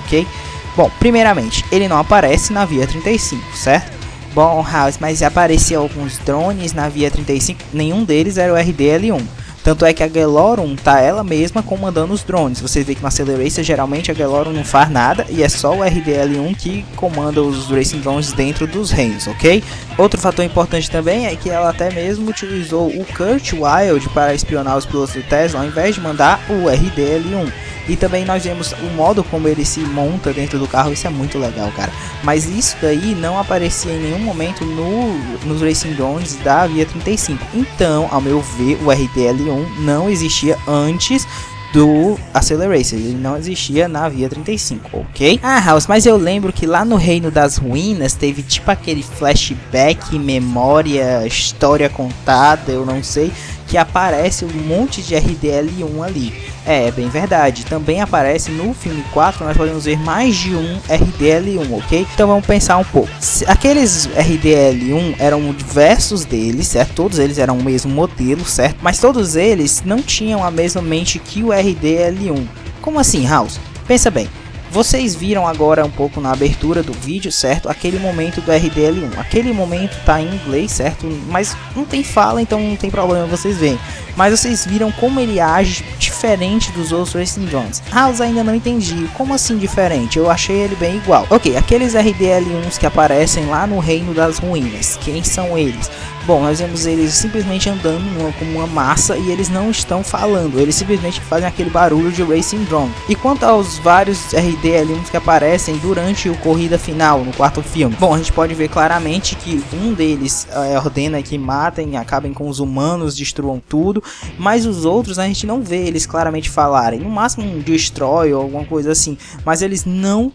ok? Bom, primeiramente, ele não aparece na Via 35, certo? Bom, House, mas apareceu alguns drones na Via 35, nenhum deles era o RDL-1. Tanto é que a Galeron tá ela mesma comandando os drones. Você vê que no Accelerator geralmente a Galeron não faz nada e é só o RDL-1 que comanda os Racing Drones dentro dos reinos, ok? Outro fator importante também é que ela até mesmo utilizou o Kurt Wild para espionar os pilotos do Tesla ao invés de mandar o RDL-1. E também nós vemos o modo como ele se monta dentro do carro, isso é muito legal, cara. Mas isso daí não aparecia em nenhum momento nos Racing Drones da Via 35. Então, ao meu ver, o RDL-1 não existia antes do Accelerator, ele não existia na Via 35, ok? Ah, House, mas eu lembro que lá no Reino das Ruínas teve tipo aquele flashback, memória, história contada, eu não sei, que aparece um monte de RDL-1 ali. É bem verdade, também aparece no filme 4, nós podemos ver mais de um RDL-1, ok? Então vamos pensar um pouco. Aqueles RDL-1 eram diversos deles, certo? Todos eles eram o mesmo modelo, certo? Mas todos eles não tinham a mesma mente que o RDL-1. Como assim, House? Pensa bem. Vocês viram agora um pouco na abertura do vídeo, certo? Aquele momento do RDL-1. Aquele momento tá em inglês, certo? Mas não tem fala, então não tem problema vocês verem. Mas vocês viram como ele age diferente dos outros Racing Drones. House, ainda não entendi. Como assim diferente? Eu achei ele bem igual. Ok, aqueles RDL-1s que aparecem lá no Reino das Ruínas. Quem são eles? Bom, nós vemos eles simplesmente andando como uma massa e eles não estão falando, eles simplesmente fazem aquele barulho de Racing Drone. E quanto aos vários RDL-1s que aparecem durante o corrida final, no quarto filme, bom, a gente pode ver claramente que um deles ordena que matem, acabem com os humanos, destruam tudo, mas os outros a gente não vê eles claramente falarem, no máximo um destroy ou alguma coisa assim, mas eles não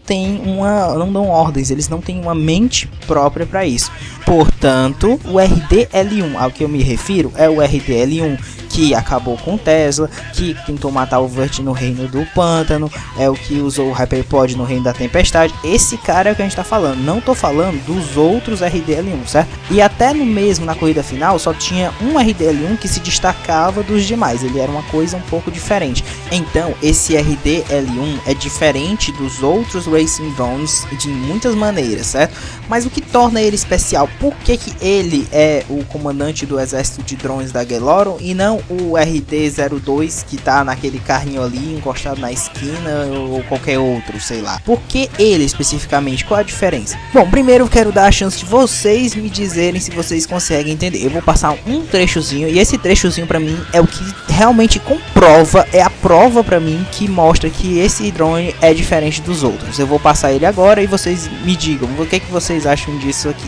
dão ordens, eles não têm uma mente própria para isso. Portanto, o RDL-1 ao que eu me refiro é o RDL-1 que acabou com o Tesla, que tentou matar o Vert no Reino do Pântano, é o que usou o Hyperpod no Reino da Tempestade. Esse cara é o que a gente tá falando, não tô falando dos outros RDL-1, certo? E até no mesmo na corrida final só tinha um RDL-1 que se destacava dos demais, ele era uma coisa um pouco diferente. Então esse RDL-1 é diferente dos outros Racing Drones de muitas maneiras, certo? Mas o que torna ele especial? Por que ele é o comandante do exército de drones da Galeron e não o RD-02 que tá naquele carrinho ali encostado na esquina ou qualquer outro, sei lá? Por que ele especificamente? Qual a diferença? Bom, primeiro eu quero dar a chance de vocês me dizerem se vocês conseguem entender. Eu vou passar um trechozinho e esse trechozinho pra mim é o que realmente comprova, é a prova pra mim que mostra que esse drone é diferente dos outros. Eu vou passar ele agora e vocês me digam o que vocês acham disso aqui.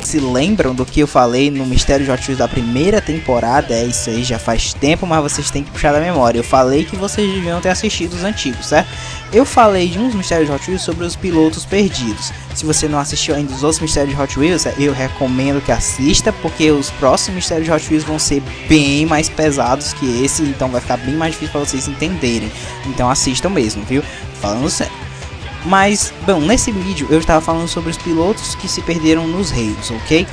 Se lembram do que eu falei no Mistério de Hot Wheels da primeira temporada? É isso aí, já faz tempo, mas vocês têm que puxar da memória. Eu falei que vocês deviam ter assistido os antigos, certo? Eu falei de uns Mistérios de Hot Wheels sobre os pilotos perdidos. Se você não assistiu ainda os outros Mistérios de Hot Wheels, eu recomendo que assista, porque os próximos Mistérios de Hot Wheels vão ser bem mais pesados que esse, então vai ficar bem mais difícil para vocês entenderem. Então assistam mesmo, viu? Falando sério. Mas, bom, nesse vídeo eu estava falando sobre os pilotos que se perderam nos reinos, ok?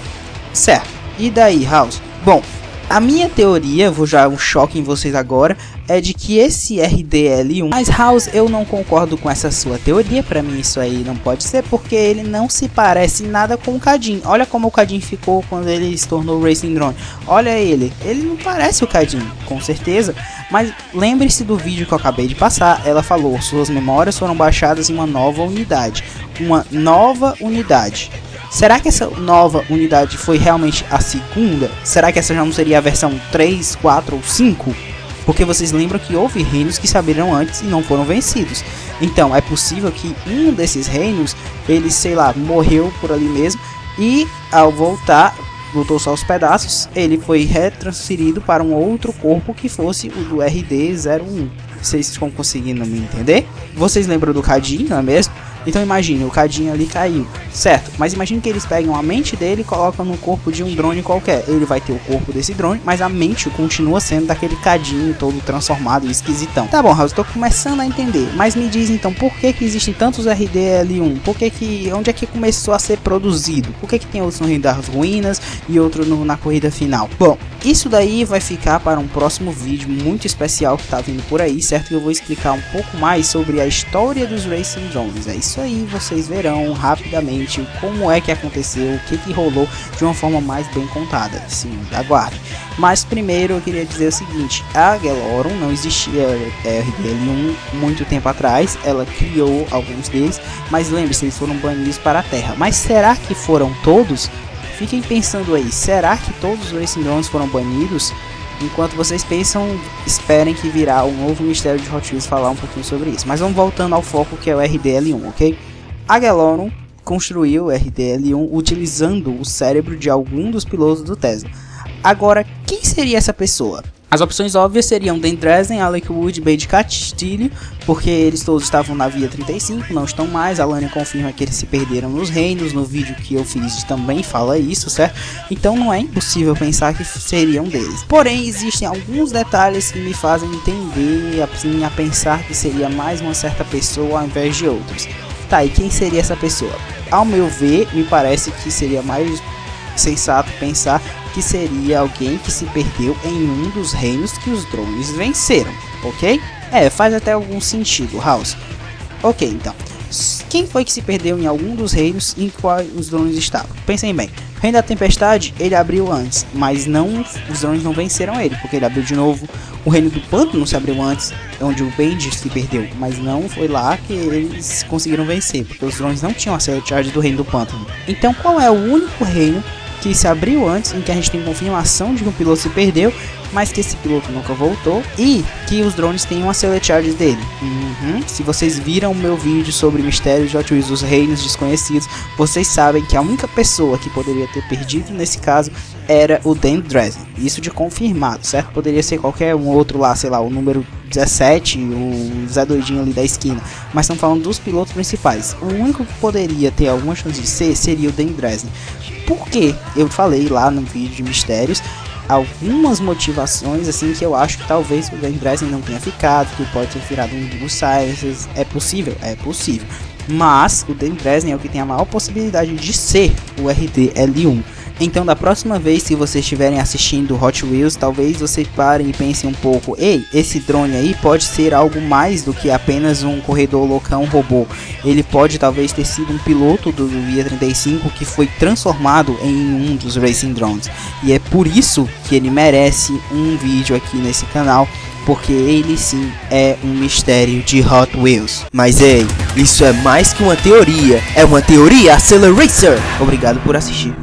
Certo. E daí, House? Bom, a minha teoria, vou já um choque em vocês agora, é de que esse RDL-1... Mas, House, eu não concordo com essa sua teoria. Pra mim isso aí não pode ser, porque ele não se parece nada com o Cadin. Olha como o Cadin ficou quando ele se tornou Racing Drone. Olha ele não parece o Cadin, com certeza. Mas lembre-se do vídeo que eu acabei de passar. Ela falou, suas memórias foram baixadas em uma nova unidade. Uma nova unidade. Será que essa nova unidade foi realmente a segunda? Será que essa já não seria a versão 3, 4 ou 5? Porque vocês lembram que houve reinos que saíram antes e não foram vencidos. Então é possível que um desses reinos, ele, sei lá, morreu por ali mesmo. E ao voltar, voltou só os pedaços, ele foi retransferido para um outro corpo que fosse o do RD-01. Vocês estão conseguindo me entender? Vocês lembram do Cadin, não é mesmo? Então imagine, o Cadin ali caiu. certo? Mas imagine que eles pegam a mente dele e colocam no corpo de um drone qualquer. Ele vai ter o corpo desse drone, mas a mente continua sendo daquele cadinho todo transformado e esquisitão. Tá bom, House, estou começando a entender, mas me diz então, por que existem tantos RDL1? Onde é que começou a ser produzido? Por que tem outros no Reino das Ruínas e outro na corrida final? Bom, isso daí vai ficar para um próximo vídeo muito especial que tá vindo por aí, certo? Que eu vou explicar um pouco mais sobre a história dos Racing Drones. É isso aí, vocês verão rapidamente como é que aconteceu, o que rolou de uma forma mais bem contada. Sim, aguarde. Mas primeiro eu queria dizer o seguinte: a Galeoron não existia RDL1 muito tempo atrás, ela criou alguns deles, mas lembre-se, eles foram banidos para a Terra. Mas será que foram todos? Fiquem pensando aí, será que todos os Racing Drones foram banidos? Enquanto vocês pensam, esperem que virá um novo mistério de Hot Wheels falar um pouquinho sobre isso. Mas vamos voltando ao foco, que é o RDL1, ok? A Galeoron construiu o RDL1 utilizando o cérebro de algum dos pilotos do Tesla. Agora, quem seria essa pessoa? As opções óbvias seriam Dan Dresden, Alec Wood e Bade Castilho, porque eles todos estavam na Via 35, não estão mais. A Lani confirma que eles se perderam nos reinos, no vídeo que eu fiz também fala isso, certo? Então não é impossível pensar que seriam deles. Porém, existem alguns detalhes que me fazem entender, assim, a pensar que seria mais uma certa pessoa ao invés de outros. Tá, e quem seria essa pessoa? Ao meu ver, me parece que seria mais sensato pensar que seria alguém que se perdeu em um dos reinos que os drones venceram, ok? Faz até algum sentido, House. Ok, então, quem foi que se perdeu em algum dos reinos em qual os drones estavam? Pensem bem, o Reino da Tempestade ele abriu antes, mas os drones não venceram ele, porque ele abriu de novo. O Reino do Pântano se abriu antes, onde o Bade se perdeu, mas não foi lá que eles conseguiram vencer, porque os drones não tinham a Cell Charge do Reino do Pântano. Então qual é o único reino que se abriu antes, em que a gente tem confirmação de que o piloto se perdeu, mas que esse piloto nunca voltou, e que os drones têm uma Cell Charge dele? Se vocês viram o meu vídeo sobre mistérios de Hot Wheels, os reinos desconhecidos, vocês sabem que a única pessoa que poderia ter perdido nesse caso era o Dan Dresden. Isso de confirmado, certo? Poderia ser qualquer um outro lá, sei lá, o número 17, o Zé Doidinho ali da esquina, mas estamos falando dos pilotos principais. O único que poderia ter alguma chance de ser seria o Dan Dresden. Por quê? Eu falei lá no vídeo de mistérios algumas motivações assim que eu acho que talvez o Dan Dresden não tenha ficado, que pode ter virado um dos Silences. É possível, mas o Dan Dresden é o que tem a maior possibilidade de ser o RDL1. Então da próxima vez que vocês estiverem assistindo Hot Wheels, talvez vocês parem e pensem um pouco: ei, esse drone aí pode ser algo mais do que apenas um corredor loucão robô. Ele pode talvez ter sido um piloto do Via 35 que foi transformado em um dos Racing Drones. E é por isso que ele merece um vídeo aqui nesse canal, porque ele sim é um mistério de Hot Wheels. Mas ei, isso é mais que uma teoria, é uma teoria Accelerator. Obrigado por assistir.